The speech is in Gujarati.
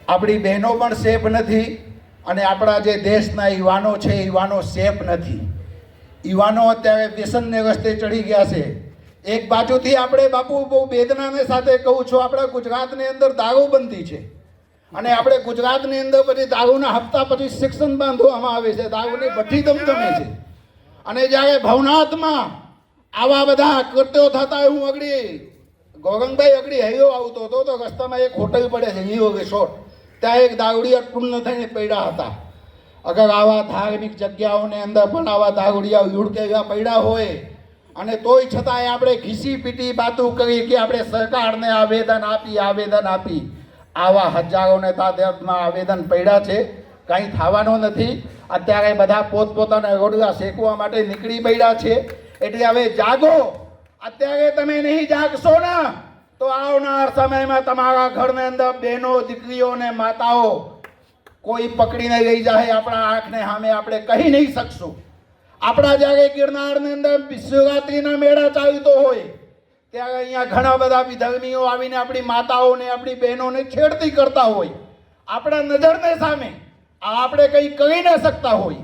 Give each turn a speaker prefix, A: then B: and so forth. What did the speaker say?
A: આપણી બહેનો પણ સેફ નથી અને આપણા જે દેશના યુવાનો છે યુવાનો સેફ નથી. યુવાનો અત્યારે વ્યસનને રસ્તે ચડી ગયા છે. એક બાજુથી આપણે બાપુ બહુ વેદનાને સાથે કહું છું, આપણા ગુજરાતની અંદર દારૂબંધી છે અને આપણે ગુજરાતની અંદર પછી દારૂના હપ્તા પછી શિક્ષણ બાંધવામાં આવે છે, દારૂની ભઠ્ઠી ધમધમે છે. અને જ્યારે ભવનાથમાં આવા બધા કૃત્યો થતા હું અગડી ગૌરંગભાઈ અગડી હૈયો આવતો હતો તો રસ્તામાં એક હોટલ પડે છે હીરો રિસોર્ટ, ત્યાં એક દારૂડિયા પૂર્ણ થઈને પડ્યા હતા. અગર આવા ધાર્મિક જગ્યાઓની અંદર પણ આવા દારૂડિયા યુડકેવા પડ્યા હોય અને તોય છતાંય આપણે ઘીસી પીટી બાતું કરી કે આપણે સરકારને આવેદન આપી આવા હજારોને તાદાદમાં આવેદન પડ્યા છે. કંઈ થવાનું નથી. અત્યારે બધા પોતપોતાના રોડલા શેકવા માટે નીકળી પડ્યા છે. એટલે હવે જાગો. અત્યારે તમે નહીં જાગશો ને તો આવનાર સમયમાં તમારા ઘરની અંદર બહેનો દીકરીઓ ને માતાઓ કોઈ પકડીને લઈ જાય. આપણા આંખને સામે આપણે કહી નહીં શકશું. આપણા જ્યારે ગિરનારની અંદર શિવરાત્રિના મેળા ચાલતો હોય ત્યારે અહીંયા ઘણા બધા વિધર્મીઓ આવીને આપણી માતાઓને આપણી બહેનોને છેડતી કરતા હોય. આપણા નજરને સામે આપણે કંઈ કરી ન શકતા હોય.